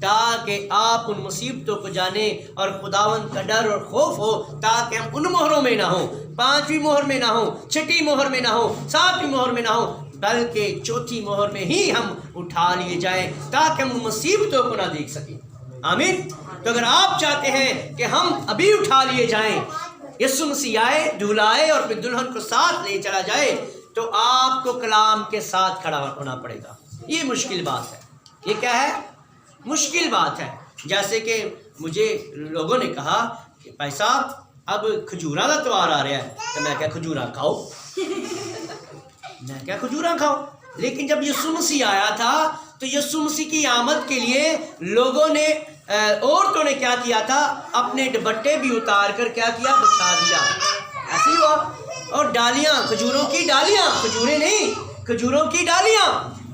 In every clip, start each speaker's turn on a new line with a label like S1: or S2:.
S1: تاکہ آپ ان مصیبتوں کو جانیں اور خداوند کا ڈر اور خوف ہو، تاکہ ہم ان مہروں میں نہ ہوں، 5ویں مہر میں نہ ہوں، چھٹی مہر میں نہ ہوں، 7ویں مہر میں نہ ہوں، بلکہ 4تھی مہر میں ہی ہم اٹھا لیے جائیں تاکہ ہم مصیبتوں کو نہ دیکھ سکیں۔ آمین۔ تو اگر آپ چاہتے ہیں کہ ہم ابھی اٹھا لیے جائیں، یسوع مسیح آئے، دولہا آئے اور پھر دلہن کو ساتھ لے چلا جائے، تو آپ کو کلام کے ساتھ کھڑا ہونا پڑے گا۔ یہ مشکل بات ہے۔ یہ کیا ہے؟ مشکل بات ہے۔ جیسے کہ مجھے لوگوں نے کہا کہ بھائی صاحب اب کھجوراں کا تہوار آ رہا ہے، تو میں کیا کھجوراں کھاؤ؟ میں کیا کھجوراں کھاؤ؟ لیکن جب یسوع مسیح آیا تھا تو یسوع مسیح کی آمد کے لیے لوگوں نے، عورتوں نے کیا کیا تھا؟ اپنے دوپٹے بھی اتار کر کیا کیا؟ بچھا دیا۔ ایسے ہی ہوا۔ اور ڈالیاں، کھجوروں کی ڈالیاں، کھجوریں نہیں، کھجوروں کی ڈالیاں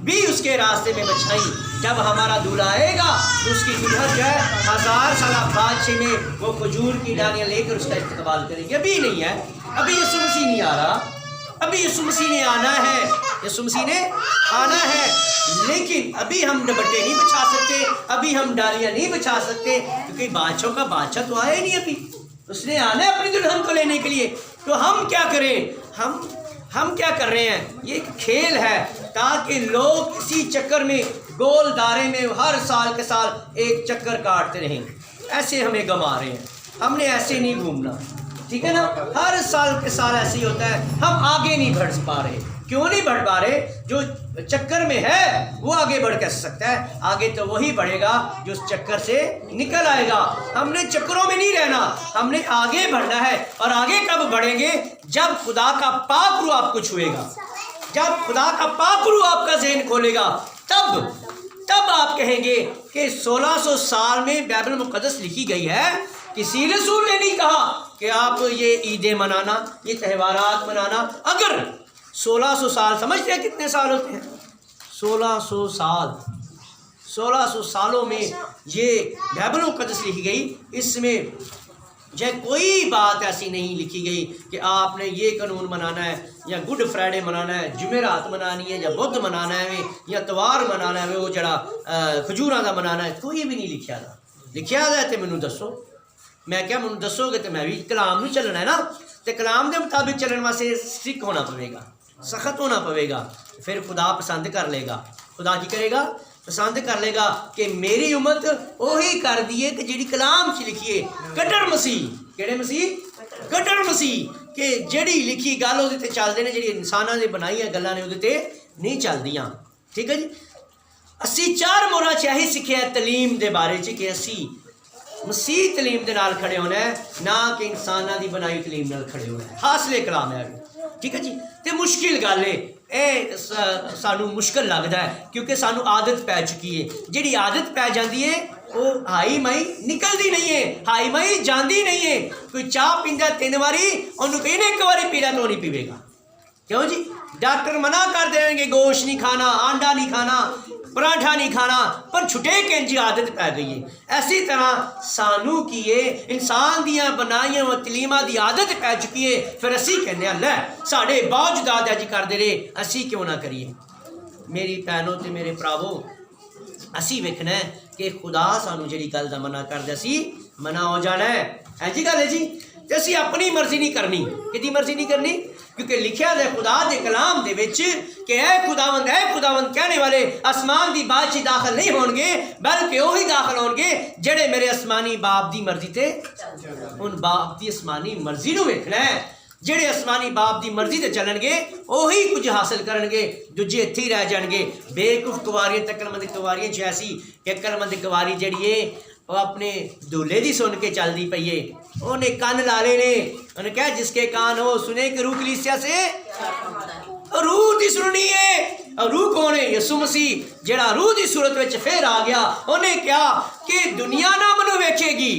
S1: بھی اس کے راستے میں بچھائیں۔ جب ہمارا دولہا آئے گا تو اس کی دلہن جو ہے 1000 سالہ بادشاہ میں وہ کھجور کی ڈالیاں لے کر اس کا استقبال کرے گی۔ ابھی نہیں ہے، ابھی یسوع مسیح نہیں آ رہا، ابھی یسوع مسیح نے آنا ہے، یسوع مسیح نے آنا ہے، لیکن ابھی ہم دوپٹے نہیں بچھا سکتے، ابھی ہم ڈالیاں نہیں بچھا سکتے، کیونکہ بادشاہوں کا بادشاہ تو آیا ہی نہیں ابھی، اس نے آنا ہے اپنی دلہن کو لینے کے لیے۔ تو ہم کیا کریں؟ ہم کیا کر رہے ہیں؟ یہ ایک کھیل ہے تاکہ لوگ اسی چکر میں، گول دائرے میں ہر سال کے سال ایک چکر کاٹتے رہیں، ایسے ہمیں گما رہے ہیں۔ ہم نے ایسے نہیں گھومنا، ٹھیک ہے نا؟ ہر سال کے سال ایسے ہی ہوتا ہے، ہم آگے نہیں بڑھ پا رہے۔ کیوں نہیں بڑھ پا رہے؟ جو چکر میں ہے وہ آگے بڑھ کر سکتا ہے، آگے تو وہی بڑھے گا جو اس چکر سے نکل آئے گا۔ ہم نے چکروں میں نہیں رہنا، ہم نے آگے بڑھنا ہے۔ اور آگے کب بڑھیں گے؟ جب خدا کا پاک روح آپ کو چھوئے گا، جب خدا کا پاک روح آپ کا ذہن کھولے گا، تب آپ کہیں گے کہ 1600 سال میں بائبل مقدس لکھی گئی ہے، کسی رسول نے نہیں کہا کہ آپ یہ عیدیں منانا، یہ تہوارات منانا۔ اگر 1600 سال، سمجھتے ہیں کتنے سال ہوتے ہیں؟ 1600 سال، 1600 سالوں میں یہ بائبل مقدس لکھی گئی، اس میں جو کوئی بات ایسی نہیں لکھی گئی کہ آپ نے یہ قانون منانا ہے، یا گڈ فرائیڈے منانا ہے، جمعرات منانی ہے، یا بدھ منانا ہے، یا اتوار منانا ہے، وہ جڑا کھجوراں دا منانا ہے، کوئی بھی نہیں لکھیا دا۔ لکھیا دا ہے تو مینوں دسو، میں کیا مینوں دسو گے تو میں بھی کلام نہیں چلنا ہے نا، تو کلام دے مطابق چلن واسطے سٹرک ہونا پوے گا، سخت ہونا پوے گا، پھر خدا پسند کر لے گا۔ خدا کی کرے گا؟ پسند کر لے گا کہ میری امت وہی کر دیے کہ جیڑی کلام چ لکھیے، کٹر مسیح، کہڑے مسیح؟ کٹر مسیح، کہ جیڑی لکھی گل وہ چلتے ہیں، جیڑی انسانوں نے بنائی گلاں نے وہ نہیں چلدیاں، ٹھیک ہے جی۔ اسی 4 مہراں چ یہی سکھیا تعلیم دے بارے چ کہ اسی مسیح تعلیم دے نال کھڑے ہونا ہے، نہ کہ انساناں دی بنائی تعلیم نال کھڑے ہونا ہے۔ حاصل کلام ہے، ٹھیک ہے جی۔ تے مشکل گل ہے، اے سانو مشکل لگتا ہے کیونکہ سانو عادت پی چکی ہے۔ جیڑی عادت پی جاندی ہے وہ ہائی مائی نکلتی نہیں ہے، ہائی مائی جاندی نہیں ہے۔ کوئی چاہ پیندا 3 واری، انہوں کہیں 1 واری پیلا تو نہیں پیوے گا، کیوں جی؟ ڈاکٹر منع کر دیں گے گوشت نہیں کھانا، آنڈا نہیں کھانا، پراٹھا نہیں کھانا، پر چھٹے کہ انجی عادت پی گئی ہے۔ ایسی طرح سانو کی انسان دیاں بنائیاں و تعلیماں دی عادت پی چکی ہے، پھر اسی کہنے ہیں لے ساڑے باوجداد جی کر دے رہے، اسی کیوں نہ کریے؟ میری بہنوں تے میرے پراوو، اسی ویکھنا ہے کہ خدا سانو جڑی گل دا منع کر دے اسی منع ہو جانا ہے جی گل ہے جی۔ تے اسی اپنی مرضی نہیں کرنی، کدی مرضی نہیں کرنی، کیونکہ لکھیا ہے خدا دے کلام دے وچ کہ اے خداوند کہنے والے آسمان دی بادشاہی داخل نہیں ہون گے، بلکہ وہی داخل ہون گے جڑے میرے آسمانی باپ دی مرضی تے ان باپ دی آسمانی مرضی نو ویکھنا ہے۔ جڑے آسمانی باپ دی مرضی تے چلن گے وہی کچھ حاصل کرن گے، دوجے اتھے ہی رہ جان گے۔ بیوقوف کواریاں تے عقل مند کواریاں ایسی کہ عقل مند کواری جڑی ہے وہ اپنے دولے دی سن کے چل دی پئی ہے، انہیں کان لالے نے، انہیں کہا جس کے کان ہو سنے کہ روح کلیسیا سے روح دی سننی ہے۔ اور روح کون ہے؟ یسوع مسیح، جڑا روح دی صورت وچ پھر آ گیا۔ انہیں کیا کہ دنیا نہ منو ویکھے گی،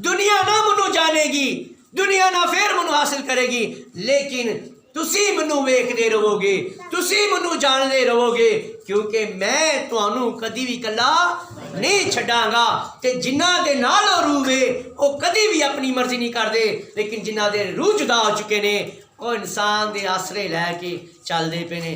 S1: دنیا نہ منو جانے گی، دنیا نہ پھر منو حاصل کرے گی، لیکن تسی منو ویکھدے رہو گے، تسی منو جاندے رہو گے، کیونکہ میں تانوں کدی بھی کلا نہیں چھڈاں گا۔ تے جنہاں دے نال روح ہے وہ کدی بھی اپنی مرضی نہیں کردے، لیکن جنہاں دے روح جدا ہو چکے نے وہ انسان دے آسرے لے کے چل دے پے نے۔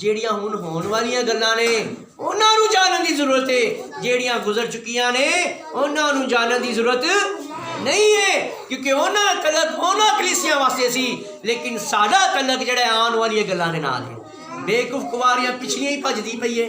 S1: ਜਿਹੜੀਆਂ ਹੁਣ ਹੋਣ ਵਾਲੀਆਂ ਗੱਲਾਂ ਨੇ ਉਹਨਾਂ ਨੂੰ ਜਾਣਨ ਦੀ ਜ਼ਰੂਰਤ ਹੈ, ਜਿਹੜੀਆਂ ਗੁਜ਼ਰ ਚੁੱਕੀਆਂ ਨੇ ਉਹਨਾਂ ਨੂੰ ਜਾਣਨ ਦੀ ਜ਼ਰੂਰਤ ਨਹੀਂ ਹੈ, ਕਿਉਂਕਿ ਉਹਨਾਂ ਦਾ ਤਲਕ ਉਹਨਾਂ ਕਲੀਸਿਆਂ ਵਾਸਤੇ ਸੀ, ਲੇਕਿਨ ਸਾਡਾ ਤਲਕ ਜਿਹੜਾ ਆਉਣ ਵਾਲੀਆਂ ਗੱਲਾਂ ਦੇ ਨਾਲ ਹੈ। ਬੇਵਕੂਫ ਕੁਵਾਰੀਆਂ ਪਿਛਲੀਆਂ ਹੀ ਭੱਜਦੀ ਪਈ ਹੈ,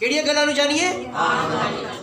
S1: ਕਿਹੜੀਆਂ ਗੱਲਾਂ ਨੂੰ ਜਾਣੀਏ?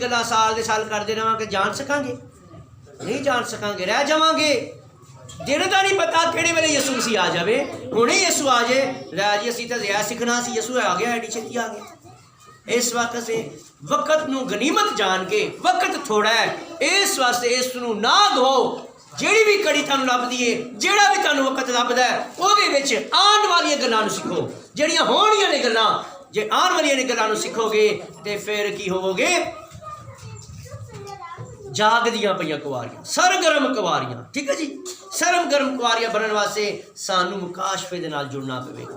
S1: ਗੱਲਾਂ ਸਾਲ ਦੇ ਸਾਲ ਕਰਦੇ ਰਹਾਂਗੇ ਜਾਣ ਸਕਾਂਗੇ? ਨਹੀਂ ਜਾਣ ਸਕਾਂਗੇ, ਰਹਿ ਜਾਵਾਂਗੇ। ਜਿਹਨੂੰ ਤਾਂ ਨਹੀਂ ਪਤਾ ਕਿਹੜੇ ਵੇਲੇ ਯਿਸੂ ਮਸੀਹ ਆ ਜਾਵੇ, ਹੁਣੇ ਯਿਸੂ ਆ ਜਾਏ, ਲੈ ਜੀ ਅਸੀਂ ਤਾਂ ਜ਼ਿਆਦਾ ਸਿੱਖਣਾ ਸੀ, ਯਿਸੂ ਆ ਗਿਆ, ਐਡੀ ਛੇਤੀ ਆ ਗਿਆ। ਇਸ ਵਕਤ ਸੇ ਵਕਤ ਨੂੰ ਗਨੀਮਤ ਜਾਣ ਕੇ, ਵਕਤ ਥੋੜਾ ਹੈ, ਇਸ ਵਾਸਤੇ ਇਸ ਨੂੰ ਨਾ ਗਵਾਓ। ਜਿਹੜੀ ਵੀ ਕੜੀ ਤੁਹਾਨੂੰ ਲੱਭਦੀ ਹੈ, ਜਿਹੜਾ ਵੀ ਤੁਹਾਨੂੰ ਵਕਤ ਲੱਭਦਾ ਹੈ, ਉਹਦੇ ਵਿੱਚ ਆਉਣ ਵਾਲੀਆਂ ਗੱਲਾਂ ਨੂੰ ਸਿੱਖੋ। ਜਿਹੜੀਆਂ ਹੋਣੀਆਂ ਨੇ ਗੱਲਾਂ, ਜੇ ਆਉਣ ਵਾਲੀਆਂ ਨੇ ਗੱਲਾਂ ਨੂੰ ਸਿੱਖੋਗੇ ਤੇ ਫਿਰ ਕੀ ਹੋਵੋਗੇ? ਜਾਗਦੀਆਂ ਪਈਆਂ ਕੁਵਾਰੀਆਂ, ਸਰਗਰਮ ਕੁਵਾਰੀਆਂ, ਠੀਕ ਹੈ ਜੀ। ਸਰਗਰਮ ਕੁਵਾਰੀਆਂ ਬਣਨ ਵਾਸਤੇ ਸਾਨੂੰ ਮੁਕਾਸ਼ਫੇ ਦੇ ਨਾਲ ਜੁੜਨਾ ਪਵੇਗਾ,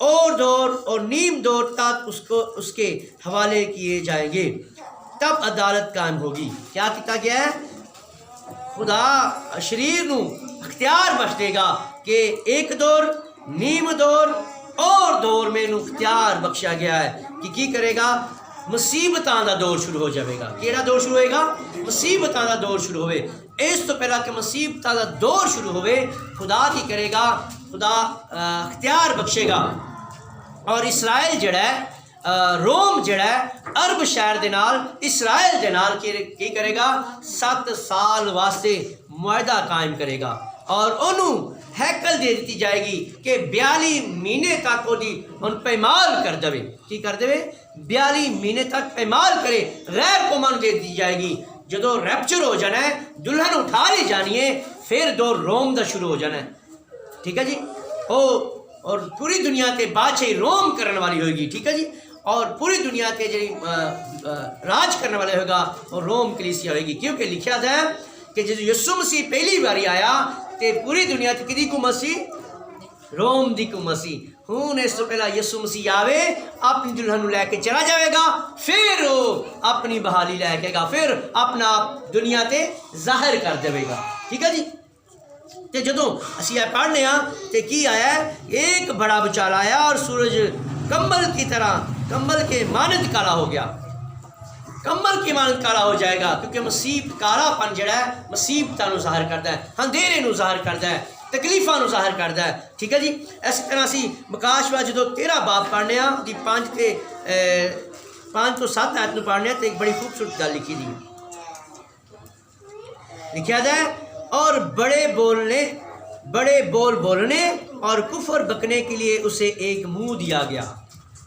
S1: اور دور اور نیم دور تک اس کے حوالے کیے جائیں گے، تب عدالت قائم ہوگی۔ کیا کیا گیا ہے؟ خدا شریر نو اختیار بخش دے گا کہ ایک دور، نیم دور اور دور میں نو اختیار بخشا گیا ہے کہ کی کرے گا؟ مصیبتاں دا دور شروع ہو جائے گا۔ کیڑا دور شروع ہوئے گا؟ مصیبتاں دا دور شروع ہوئے۔ اس تو پہلا کہ مصیبتاں دا دور شروع ہوئے، خدا کی کرے گا؟ خدا اختیار بخشے گا، اور اسرائیل جڑا ہے، روم جڑا ہے عرب شہر دے نال اسرائیل دے نال کی کرے گا؟ 7 سال واسطے معاہدہ قائم کرے گا، اور انہوں ہیکل دے دیتی جائے گی کہ 42 مہینے تک وہ ان پیمال کر دے۔ کی کر دے؟ 42 مہینے تک پیمال کرے، غیر قوماں دے دی جائے گی۔ جدو ریپچر ہو جانا ہے، دلہن اٹھا لی جانی ہے، پھر دور روم دا شروع ہو جانا ہے۔ ٹھیک ہے جی؟ اور پوری دنیا تے بادشاہی روم کرنے والی ہوئے گی۔ ٹھیک ہے جی؟ اور پوری دنیا تے جی راج کرنے والے ہوگا اور روم کلیسیا ہوئے گی، کیونکہ لکھا ہے کہ جب یسوع مسیح پہلی باری آیا تے پوری دنیا تے کدی کو مسیح؟ روم دی کو مسیح۔ ہوں اس تو پہلا یسوع مسیح آوے، اپنی دلہن لے کے چلا جائے گا، پھر وہ اپنی بحالی لے کے گا، پھر اپنا دنیا تے ظاہر کر دے گا۔ ٹھیک ہے جی؟ تے جدوں اسی پڑھنے ہاں تے کی آیا ہے؟ ایک بڑا بچال آیا اور سورج کمبل کی طرح، کمبل کے مانند کالا ہو گیا، کمبل کی مانند کالا ہو جائے گا، کیونکہ مصیبت کالا پن جڑا ہے مصیبتاں نو ظاہر کرتا ہے، اندھیرے نو ظاہر کرتا ہے، تکلیفاں نو ظاہر کرتا ہے۔ ٹھیک ہے جی؟ اسی طرح اسی مکاشفہ جدوں 13 باب پڑھنے ہاں، 5 تو 7 آیت نو پڑھنے ہاں تے ایک بڑی خوبصورت گل لکھی دی، لکھا ہے اور بڑے بول بولنے اور کفر بکنے کے لیے اسے ایک منہ دیا گیا۔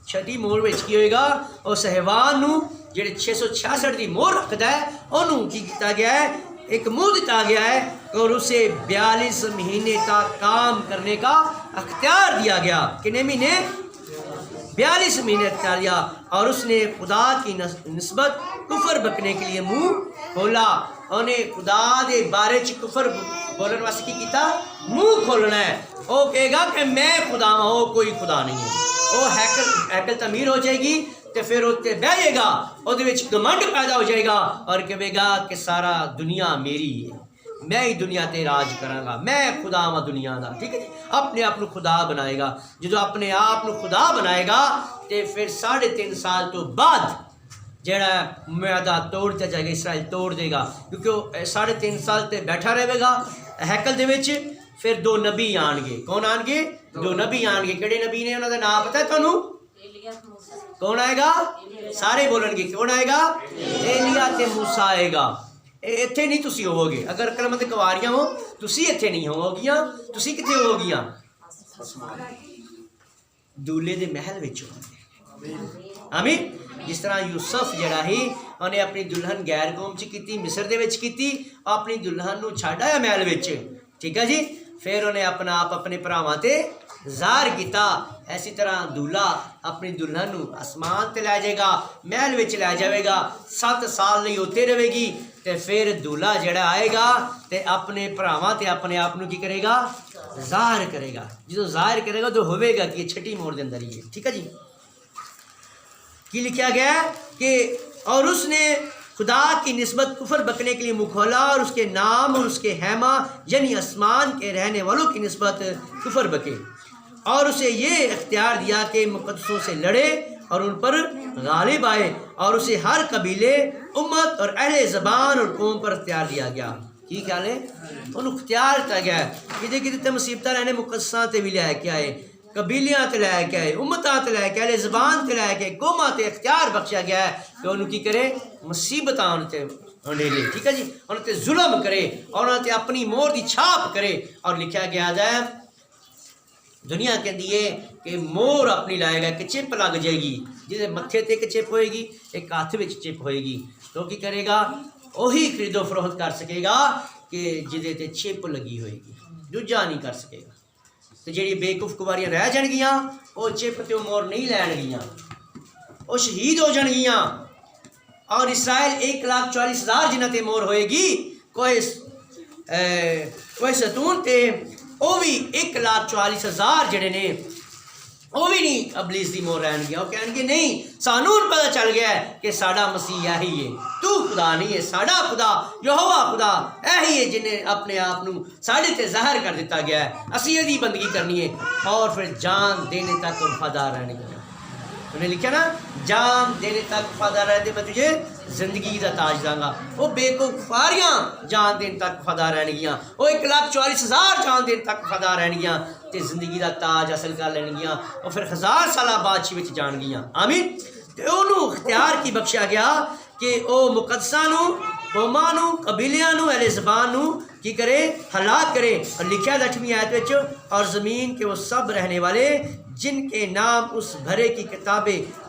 S1: چھٹی مہر وچ کی ہوئے گا؟ اور سہوان نو جڑے 666 دی مہر رکھدا ہے انہوں کی کیتا گیا ہے؟ ایک منہ دیتا گیا ہے، اور اسے 42 مہینے تک کام کرنے کا اختیار دیا گیا۔ کتنے مہینے؟ 42 مہینے اختیار دیا، اور اس نے خدا کی نسبت کفر بکنے کے لیے منہ کھولا۔ انہیں خدا دے بارے چ کفر بولن واسطے کی کیتا؟ منہ کھولنا ہے۔ وہ کہے گا کہ میں خدا ہوں، وہ کوئی خدا نہیں ہے۔ وہ ہیکل تعمیر ہو جائے گی تو پھر اتنے بہے گا، وہ گمنڈ پیدا ہو جائے گا اور کہے گا کہ سارا دنیا میری ہے، میں ہی دنیا تے راج کراں گا، میں خدا ہاں دنیا دا۔ ٹھیک ہے جی؟ اپنے آپ خدا بنائے گا۔ جدو اپنے آپ خدا بنائے گا تو پھر 3.5 سال تو بعد جڑا معاہدہ توڑتا جائے گا، اسرائیل توڑ دے گا، کیونکہ وہ 3.5 سال تے بیٹھا رہے گا ہیکل دے وچ۔ پھر 2 نبی آن گے۔ کون آن گے؟ 2 نبی آن گے۔ کہڑے نبی نے؟ انہوں کا نام پتہ ہے تمہیں؟ کون آئے گا؟ سارے بولن گے کون آئے گا؟ ایلیا تے موسیٰ آئے گا۔ اتنے نہیں تسی ہو گے، اگر کلمت کواریاں ہو تسی اتنے نہیں ہو گیا، تسی کتنے ہو گیا؟ دولے دے محل وچ ہو گے۔ آمین۔ جس طرح یوسف جڑا ہی انہیں اپنی دلہن غیر قوم چ کیتی، مصر دے وچ کیتی، اپنی دلہن نو چھڈ آیا محل وچ۔ ٹھیک ہے جی؟ پھر انہیں اپنا آپ اپنے بھراواں تے ظاہر کیتا۔ ایسی طرح دولہا اپنی دلہن نو آسمان تے لے جائے گا، محل وچ لے جائے گا، 7 سال نہیں ہوتے رہے گی، تے پھر دولہا جڑا آئے گا تے اپنے بھراواں تے اپنے آپ کی کرے گا؟ ظاہر کرے گا۔ جدو ظاہر کرے گا تو ہوئے گا کہ یہ چھٹی موڑ دے اندر ہی ہے۔ ٹھیک ہے جی؟ کی لکھا گیا ہے کہ اور اس نے خدا کی نسبت کفر بکنے کے لیے منہ کھولا، اور اس کے نام اور اس کے خیمہ یعنی آسمان کے رہنے والوں کی نسبت کفر بکے، اور اسے یہ اختیار دیا کہ مقدسوں سے لڑے اور ان پر غالب آئے، اور اسے ہر قبیلے، امت اور اہل زبان اور قوم پر اختیار دیا گیا۔ کی خیال ہے؟ انہوں اختیار دیا گیا ہے۔ کدے کدے تے مصیبتاں رہنے مقدساں تے بھی لے کے آئے، قبیلیاں تے لے کے آئے، امتاں تے لے کے آئے، زبان تے لے کے قوماں تے اختیار بخشا گیا ہے کہ انہوں کی کرے؟ مصیبتاں ان تے انہیں لے۔ ٹھیک ہے جی؟ انہوں تے ظلم کرے اور انہوں تے اپنی مور دی چھاپ کرے، اور لکھا گیا ہے دنیا کے دیے کہ مور اپنی لائے گا کہ چپ لگ جائے گی، جسے متھے تے ایک چپ ہوئے گی، ایک ہاتھ وچ چپ ہوئے گی، تو کی کرے گا؟ وہی خرید و فروخت کر سکے گا کہ جدے تے چپ لگی ہوئے گی، دوجا نہیں کر سکے گا۔ تو جہی بےقوف کواریاں رہ جان گیاں وہ چپ تے مور نہیں لین گیاں، وہ شہید ہو جان گیاں۔ اور اسرائیل 1,40,000 جنہ تے مور ہوئے گی، کوئی ستون تے وہ بھی 1,40,000 جڑے نے وہ بھی نہیں ابلیس دی مور رہن گیا. وہ کہن گے نہیں سانوں پتہ چل گیا ہے کہ ساڈا مسیح یہی ہے, تو خدا نہیں ہے, ساڈا خدا یہوہ خدا یہی ہے جنہیں اپنے آپ نو ساڈے تے ظاہر کر دیتا گیا ہے. اسی یہ بندگی کرنی ہے اور پھر جان دینے تک وفادار رہنے گیا. انہیں لکھا نا جان دینے تک وفادار رہتے میں تجھے زندگی کا تاج داں گا. وہ بے کفاریاں جان دین تک وفادار رہن گیاں, وہ 1,44,000 جان دین تک وفادار رہن گیاں تے زندگی کا تاج حاصل کر لین گیاں, اور پھر 1000 سالہ بادشاہی وچ جان گیاں. آمین. تے انہوں اختیار کی بخشا گیا کہ او مقدساں نو, قوماں نو, قبیلیاں نو, اہل زبان نو کی کرے ہلاک کرے. اور لکھا 8ویں آیت وچ اور زمین کے وہ سب رہنے والے جن کے نام اس بھرے کی کتاب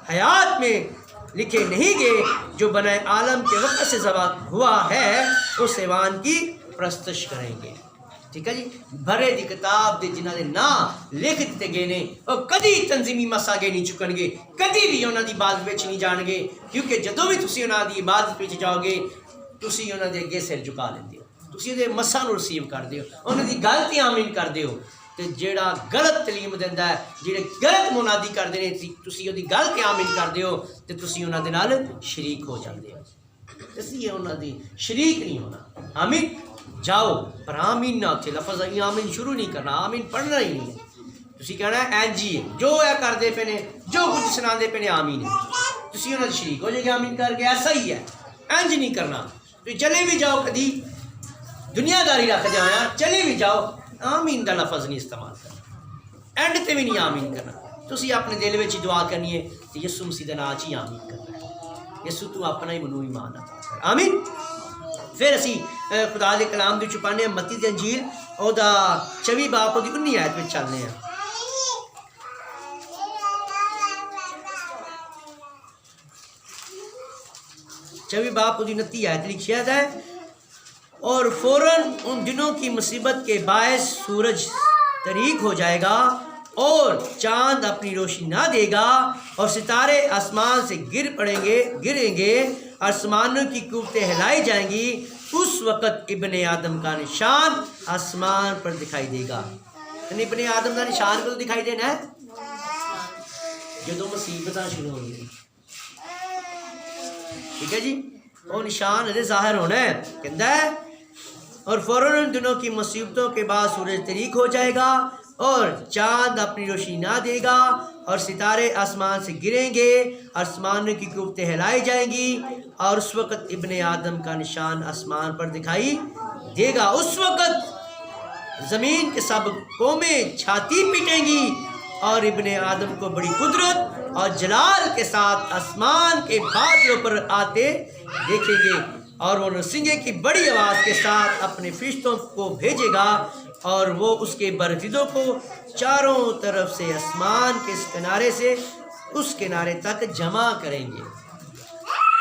S1: حیات میں لکھے نہیں گئے جو بنائے عالم کے وقت سے ذبح ہوا ہے اس حیوان کی پرستش کریں گے. ٹھیک ہے جی. بھرے دی کتاب دے جنہاں دے نام لکھ دیتے گئے نے وہ کدی تنظیمی مساگے نہیں چکن گے, کدی بھی انہاں دی عبادت وچ نہیں جان گے, کیونکہ جدوں بھی تسی انہاں دی عبادت وچ جاؤ گے تسی انہاں دے اگے سر جھکا لیندے ہو, تسی دے مساں نو ریسیو کردے ہو, انہاں دی گل تے آمین کردے ہو. تے جیڑا غلط تعلیم دیندا ہے, جڑے غلط منادی کردے نے, تسی اودی گل تے آمین کردے ہو تے تسی انہاں دے نال شریک ہو جاندے ہو. تسی انہاں دی شریک نہیں ہونا. آمین. جاؤ پر آمین نہ اتھے لفظ آمین شروع نہیں کرنا, آمین پڑھنا ہی نہیں ہے. تسی کہنا ہے این جی ہے جو ہے کردے پے نے, جو کچھ سناندے پے نے آمین ہے. تسی انہاں دی شریک ہو جائے گے آمین کر کے, ایسا ہی ہے. اینج نہیں کرنا. تو چلے بھی جاؤ کدی دنیا داری رکھ جایا, چلے بھی جاؤ آمین دا لفظ نہیں استعمال کرنا, اینڈ تے بھی نہیں آمین کرنا. تسی اپنے دل وچ دعا کرنی ہے کہ یسوع مسیح دے نام وچ ہی آمین کرنا ہے. یسوع تو اپنا ہی منو ایمان عطا کر. آمین. پھر اسی خدا دے کلام دی چھپانے ہیں متی دی انجیل او دا 24 باب دی 19 آیت وچ چلنے ہیں. چوبی باب دی 29 آیت لکھیا ہے اور فوراً ان دنوں کی مصیبت کے باعث سورج طریق ہو جائے گا اور چاند اپنی روشنی نہ دے گا اور ستارے آسمان سے گریں گے, آسمانوں کی قوتیں ہلائی جائیں گی. اس وقت ابن آدم کا نشان آسمان پر دکھائی دے گا. یعنی ابن آدم کا نشان کو دکھائی دینا ہے جدوں مصیبتاں شروع ہو گئی. ٹھیک ہے جی. وہ نشان ادھر ظاہر ہونا ہے. کہتا ہے اور فوراً ان دنوں کی مصیبتوں کے بعد سورج طریق ہو جائے گا اور چاند اپنی روشنی نہ دے گا اور ستارے آسمان سے گریں گے, آسمانوں کی قوتیں ہلائی جائیں گی, اور اس وقت ابن آدم کا نشان آسمان پر دکھائی دے گا. اس وقت زمین کے سب قومیں چھاتی پیٹیں گی اور ابن آدم کو بڑی قدرت اور جلال کے ساتھ آسمان کے بادلوں پر آتے دیکھیں گے, اور وہ نرسنگے کی بڑی آواز کے ساتھ اپنے فرشتوں کو بھیجے گا اور وہ اس کے برگزیدوں کو چاروں طرف سے آسمان کے اس کنارے سے اس کنارے تک جمع کریں گے.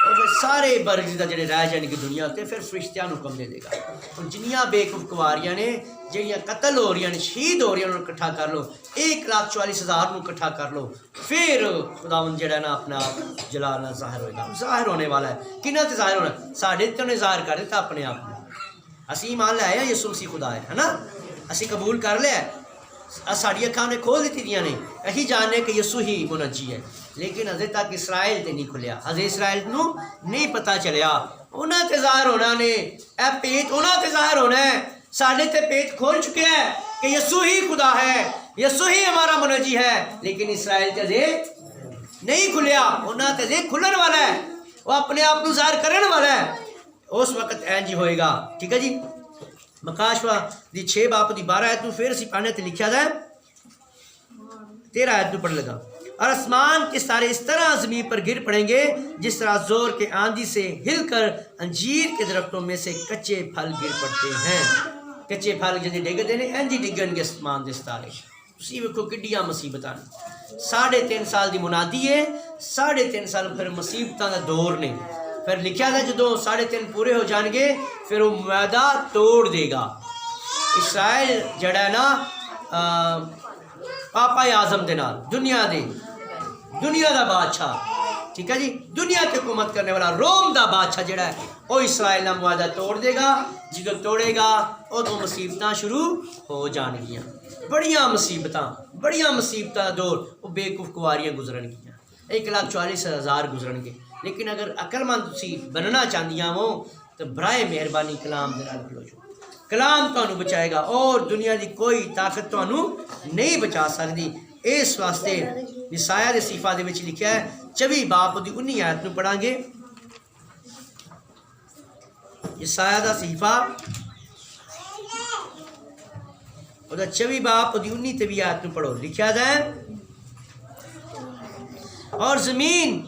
S1: اور وہ سارے برگزیدہ جڑے رہ جائیں گے دنیا تے پھر فرشتیاں حکم دے دے گا اور جنیاں بے کوواریاں نے جڑیاں قتل ہو رہی ہیں شہید ہو رہی ہیں انہوں نے کٹھا کر لو, 1,44,000 نو کٹھا کر لو, پھر خداوند جڑا نا اپنا جلال نہ ظاہر ہوئے گا. ظاہر ہونے والا ہے. کنہاں تے ظاہر ہونا ہے؟ ساڈے تے انہیں ظاہر کر دیتا اپنے آپ کو. اسی ایمان لے آئے یسوع مسیح خدا ہے نا, اسی قبول کر لیا, ساڑی اکھاں نے کھول دیتی دیاں نے, اہی جاننے کہ یسوع ہی منجی ہے. لیکن حضرت تک اسرائیل تے نہیں کھلیا, حضرت اسرائیل نو نہیں پتہ چلیا. انہاں تے ظاہر ہونا نے, اے پیت انہاں تے ظاہر ہونا ہے. ساڑھے تے پیت کھول چکے ہیں کہ یسوع ہی خدا ہے, یسوع ہی ہمارا منجی ہے. لیکن اسرائیل تے نہیں کھلیا, انہاں تے کھلن والا ہے, وہ اپنے آپ کو ظاہر کرن والا ہے. اس وقت اینج ہوئے گا. ٹھیک ہے جی. مکاشوہ دی 6 باب دی 12 آیت پھر اسی پڑھنے تے لکھیا ہے 13 آیت پڑھ لگا. اور آسمان کے ستارے اس طرح زمین پر گر پڑیں گے جس طرح زور کے آندھی سے ہل کر انجیر کے درختوں میں سے کچے پھل گر پڑتے ہیں. کچے پھل جنہیں ڈگ دینے انجی ڈگن گے آسمان دے ستارے. اسی وقت کڈیاں مصیبتاں 3.5 سال دی منادی ہے, 3.5 سال پھر مصیبتاں دا دور نے. پھر لکھیا تھا جدوں 3.5 پورے ہو جان گے پھر وہ معاہدہ توڑ دے گا. اسرائیل جڑا ہے نا پاپا اعظم دے نال دنیا دا بادشاہ, ٹھیک ہے جی. دنیا کی حکومت کرنے والا روم دا بادشاہ جڑا ہے وہ اسرائیل کا معاہدہ توڑ دے گا. جدو توڑے گا ادو مصیبت شروع ہو جان گیا. بڑیاں مصیبت کا دور وہ بیوقوف کواریاں گزرن گیا. 1,40,000 گزرن گے. لیکن اگر عقل مند تسی بننا چاہدیاں ہو تو برائے مہربانی کلام دے نال کھلو جو. کلام تانوں بچائے گا اور دنیا دی کوئی طاقت تانوں نہیں بچا سکتی. اس واسطے یسایہ دے صحیفہ دے وچ لکھیا ہے 24 باب دی 19 آیت نو پڑھاں گے. یسایہ دا صحیفہ اور 24 باب دی 19 تے 20 آیت نو پڑھو. لکھیا ہے اور زمین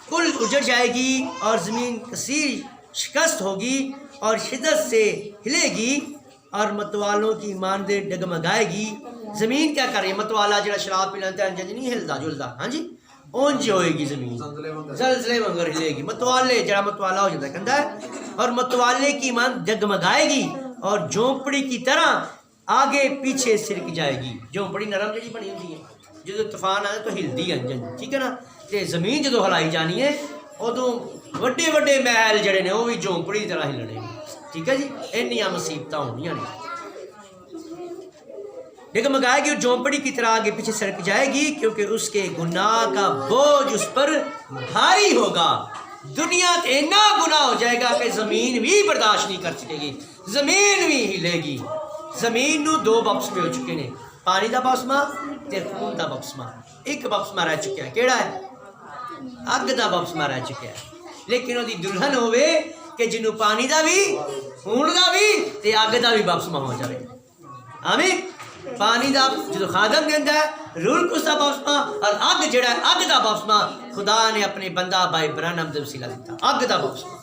S1: کل اجڑ جائے گی اور زمین کثیر شکست ہوگی اور شدت سے ہلے گی اور متوالوں کی ماندے ڈگمگائے گی. زمین کیا کر رہی ہے؟ متوالا جڑا شراب پی لیتا ہے جنج نہیں ہلدا جلدا. ہاں جی اونج ہوئے گی زمین زلزلے وانگر ہلے گی. متوالے جڑا متوالا ہو جاتا ہے کہندا ہے اور متوالے کی مان ڈگمگائے گی اور جھونپڑی کی طرح آگے پیچھے سرک جائے گی. جھونپڑی نرم جڑی بنی ہوتی ہے جدو طوفان آئے تو ہلدی ہے جنج. ٹھیک ہے نا. تے زمین جدو ہلائی جانی ہے ادو وڈے وڈے محل جڑے نے وہ بھی جھونپڑی کی طرح ہلنے. ٹھیک ہے جی. اینیاں مصیبت ہونیاں نے. ڈگمگائے گی اور جھونپڑی کی طرح آگے پیچھے سرک جائے گی کیونکہ اس کے گناہ کا بوجھ اس پر بھاری ہوگا. دنیا اتنا گناہ ہو جائے گا کہ زمین بھی برداشت نہیں کر سکے گی. زمین بھی ہلے گی. زمین نو 2 بپسمے ہو چکے نے. پانی دا بپسمہ تے خون دا بپسمہ. ایک بپسمہ رہ چکا ہے کیڑا ہے؟ اگ دا بپسمہ رہ چکا ہے. لیکن وہ دلہن ہوئے کہ جنوں پانی دا بھی خون دا بھی تے اگ دا بھی بپسمہ ہو جائے. آمین. پانی دا جدو خادم دیندا ہے روح القدس دا بپسمہ اور اگ جڑا ہے اگ دا بپسمہ خدا نے اپنے بندہ بھائی برہنم دے وسیلہ دیتا. اگ دا بپسمہ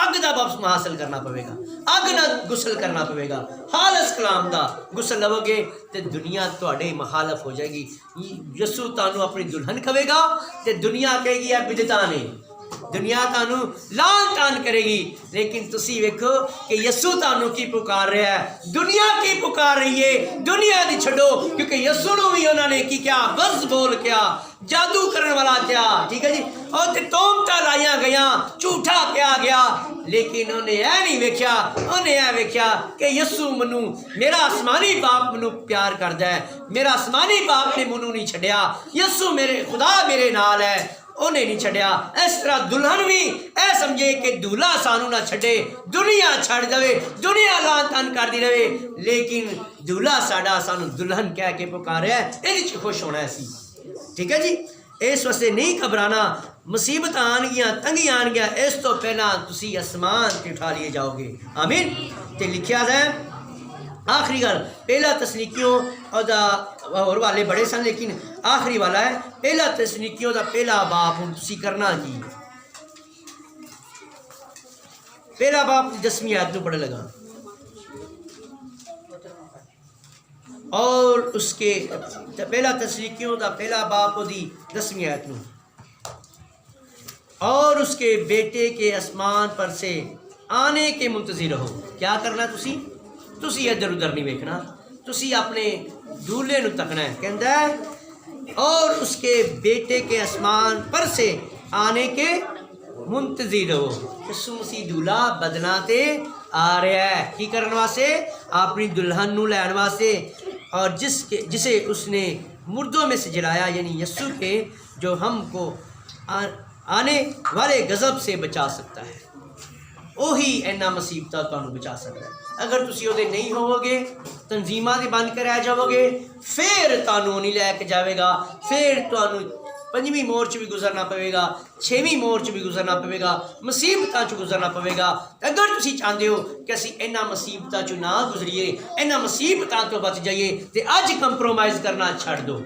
S1: اگ دا بپسمہ حاصل کرنا پوے گا. اگ نہ غسل کرنا پوے گا. خالص کلام دا غسل لو گے تے دنیا تواڈے مخالف ہو جائے گی. یسوع تانوں اپنی دلہن کہے گا تے دنیا کہے گی اے بدعتاں نے. دنیا تانوں لان تان کرے گی. لیکن تسی ویکھو کہ یسوع تانوں کی پکار رہا ہے. دنیا کی پکار رہی ہے. دنیا دی چھڈو کیونکہ یسوع نو بھی انہوں نے کی کیا بز بول کیا جادو کرنے والا کیا. ٹھیک ہے جی. اور تے تومتا لائیاں گیاں جھوٹا کیا گیا. لیکن انہیں اے نہیں ویکھیا. انہیں اے ویکھیا کہ یسوع منو میرا آسمانی باپ منو پیار کردا ہے. میرا آسمانی باپ نے منو نہیں چھڈیا. یسوع میرے خدا میرے نال ہے. انہیں نہیں چھڑیا. اس طرح دلہن بھی اے سمجھے کہ دولہا سانو نہ چھڑے. دنیا چھڑ دے. دنیا لان تان کر دی رہے. لیکن دولہا ساڈا سانو دلہن کہہ کے پکارے ہے. یہ خوش ہونا ہے سی. ٹھیک ہے جی. اس واسطے نہیں گھبرانا. مصیبت آن گیا تنگی آن گیا اس تو پہلا تسی آسمان تے اٹھا لیے جاؤ گے. آمین. تے لکھیا ہے آخری گل پہلا تسلیکیوں اور والے بڑے سن لیکن آخری والا ہے پہلا تسلیکیوں دا پہلا باپ ہوں تسی کرنا کی. پہلا باپ 10ویں آیت نو پڑھ لگا اور اس کے پہلا تسلیکیوں دا پہلا باپ دی 10ویں آیت نو. اور اس کے بیٹے کے آسمان پر سے آنے کے منتظر رہو. کیا کرنا تسی ادھر ادھر نہیں ویکھنا. تسی اپنے دولے نو تکنا ہے. کہندا ہے اور اس کے بیٹے کے آسمان پر سے آنے کے منتظر رہو. یسوع مسیح دولہا بدنا تے آ رہا ہے. کی کرن واسطے؟ اپنی دلہن نو لین واسطے. اور جسے اس نے مردوں میں سے جلایا یعنی یسوع کے جو ہم کو آنے والے غضب سے بچا سکتا ہے. وہی اینا مصیبتاں تانوں بچا سکتا ہے. اگر تسی وہ نہیں ہوو گے تنظیماں دے بن کے رہ جاؤ گے پھر تانوں نہیں لے کے جاوے گا. پھر تانوں 5ویں مور چ بھی گزرنا پوے گا. 6ویں مور چ بھی گزرنا پوے گا. مصیبتاں چ گزرنا پوے گا. اگر تسی چاہتے ہو کہ اسی اینا مصیبتاں چ نہ گزریے اینا مصیبتاں تو بچ جائیے تے اج کمپرومائز کرنا چھڑ دو.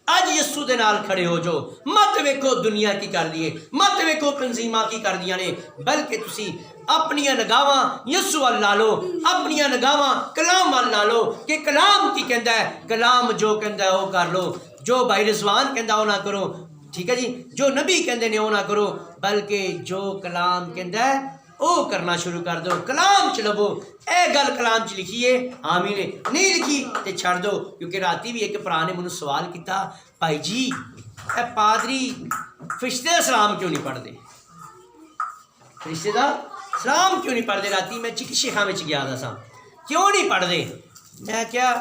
S1: اج یسوع دے نال کھڑے ہو جو. مت ویکھو دنیا کی کر دیے. مت ویکھو تنظیماں کی کر دیاں نے. بلکہ تسی اپنی نگاہاں یسوع ول لا لو. اپنی نگاہاں کلام ول لا لو کہ کلام کی کہندا ہے. کلام جو کہندا ہے وہ کر لو. جو بھائی رضوان کہندا وہ نہ کرو. ٹھیک ہے جی. جو نبی کہندے نے وہ نہ کرو. بلکہ جو کلام کہندا ہے وہ کرنا شروع کر دو، کلام چ لبو، اے گل کلام چ لکھیے حامی نے، نہیں لکھی تے چھڑ دو۔ کیونکہ راتی بھی ایک بھرا نے مجھے سوال کیتا، بھائی جی اے پادری فرشتے دا سلام کیوں نہیں پڑھتے؟ فرشتے دا سلام کیوں نہیں پڑھتے؟ راتی میں چک شیخا میں گیا دا سا، کیوں نہیں پڑھتے؟ میں کیا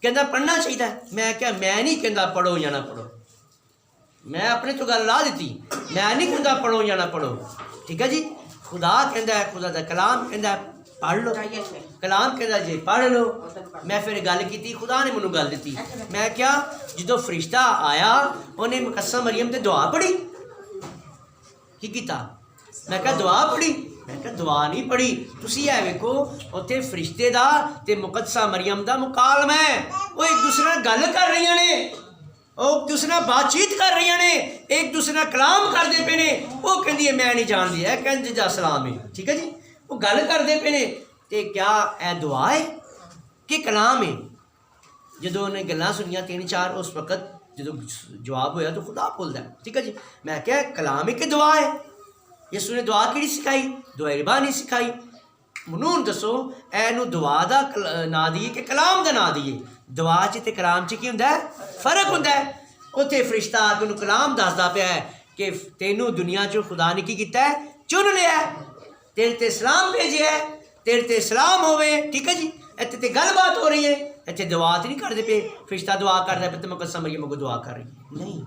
S1: کہندا پڑھنا چاہیے، میں کیا میں نہیں کہندا پڑھو یا نہ پڑھو، میں اپنے تو گل لا دیتی، میں نہیں کہندا پڑھو یا نہ پڑھو، ٹھیک ہے جی۔ خدا کہندا ہے، خدا دا کلام کہندا ہے پڑھ لو، کلام کہندا جی پڑھ لو۔ میں پھر گل کیتی، خدا نے مینوں گل دیتی، میں کیا جدو فرشتہ آیا انہیں مقدسہ مریم تے دعا پڑھی، کی کیتا؟ میں کہا دعا پڑھی، میں کہا دعا نہیں پڑھی، تسی اے ویکھو اوتھے فرشتے دا تے مقدسہ مریم دا مکالمہ ہے، وہ ایک دوسرے نال گل کر رہی نے، وہ ایک دوسرے نال بات چیت کر رہی نے، ایک دوسرے نال کلام کرتے پے نے۔ وہ کہندی ہے میں نہیں جانتی، اے کہندی جا سلام ہے، ٹھیک ہے جی، وہ گل کرتے پے نے۔ تے کیا اے دعا ہے کہ کلام ہے؟ جدو انہیں گلاں سنیاں تین چار، اس وقت جدو جواب ہویا تو خدا بولدا ہے، ٹھیک ہے جی۔ میں کہا کلام ہے کہ دعا ہے؟ یسوع نے دعا کیڑی سکھائی؟ دعائے ربا نہیں سکھائی۔ منون دسو اے نو دعا دا نا دیے کہ کلام دا نا دیے؟ دعا چ تے کلام چ کی ہوندا ہے؟ فرق ہوندا ہے۔ اوتھے فرشتہ آ کے انہوں کلام دسدا پیا ہے کہ تینوں دنیا چ خدا نے کی کیتا ہے؟ چن لیا ہے، تیرے تے سلام بھیجیا ہے، تیرے تے سلام ہوے، ٹھیک ہے جی۔ اتنے تے گل بات ہو رہی ہے، اتنے دعا تو نہیں کرتے پے، فرشتہ دعا کرتا ہے تے مقدسہ مریم کو دعا کر رہی ہے، نہیں،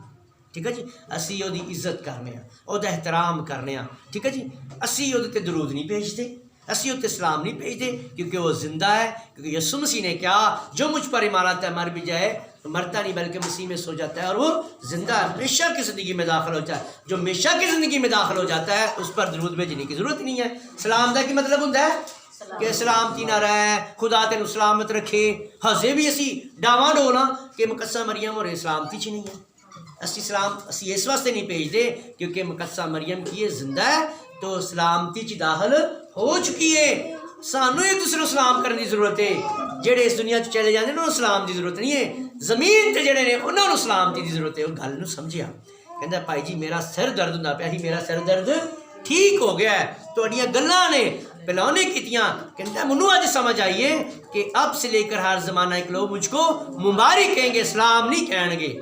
S1: ٹھیک ہے جی۔ اسی وہ عزت کرنے ہاں، وہ احترام کرنے ہاں، ٹھیک ہے جی۔ اسی وہ درود نہیں بھیجتے، اسی وہ سلام نہیں بھیجتے، کیونکہ وہ زندہ ہے، کیونکہ یسوع مسیح نے کیا جو مجھ پر ایمان لاتا ہے مر بھی جائے تو مرتا نہیں بلکہ مسیح میں سو جاتا ہے، اور وہ زندہ ہے، ہمیشہ کی زندگی میں داخل ہو جاتا ہے۔ جو ہمیشہ کی زندگی میں داخل ہو جاتا ہے اس پر درود بھیجنے کی ضرورت نہیں ہے۔ سلام دا کی مطلب ہوتا ہے کہ سلامتی نہ رہے، خدا تینوں سلامت رکھے۔ ہزے بھی اسی ڈاواں ڈونا کہ مقدسہ مریم اور سلامتی چ نہیں ہے، اسی سلام اسی اس واسطے نہیں بھیجتے کیونکہ مقدسہ مریم کی یہ زندہ ہے تو سلامتی چ داخل ہو چکی ہے۔ سانو ایک دوسرے کو سلام کرنے کی ضرورت ہے، جہے اس دنیا چ چلے جاتے انہوں سلام کی ضرورت نہیں ہے، زمین تے جڑے نے انہوں نے سلامتی کی ضرورت ہے۔ وہ گل نو سمجھیا، کہندا بھائی جی میرا سر درد ہوندا پیا سی، میرا سر درد ٹھیک ہو گیا ہے، تہاڈیاں گلاں نے پلاونے کیتیاں، کہندا منو آج سمجھ آئیے کہ اب سے لے کر ہر زمانہ ایک لوگ مجھ کو مبارک کہیں گے، سلام نہیں کہیں گے۔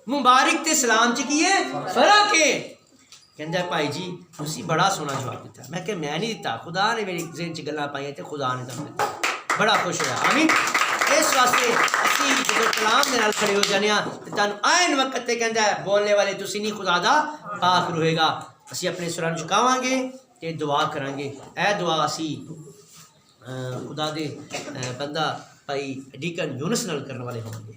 S1: مبارک تے سلام چ کی ہے فرق ہے۔ کہندا بھائی جی تسی بڑا سونا جواب دیتا، میں کہ میں نہیں دیتا، خدا نے میری ذہن چ گلاں پائیاں تے خدا نے تم دیتا، بڑا خوش ہوا، آمین۔ اس واسطے اسی جدو کلام دے نال کھڑے ہو جانے ہاں تے تانوں عین وقت تے کہندا ہے بولنے والے تسی نہیں، خدا دا پاک رہے گا۔ اسی اپنے سراں جھکاواں گے تے دعا کریں گے۔ اے دعا اسی خدا دے بندہ بھائی ڈیکن یونس نال کرنے والے ہوں گے۔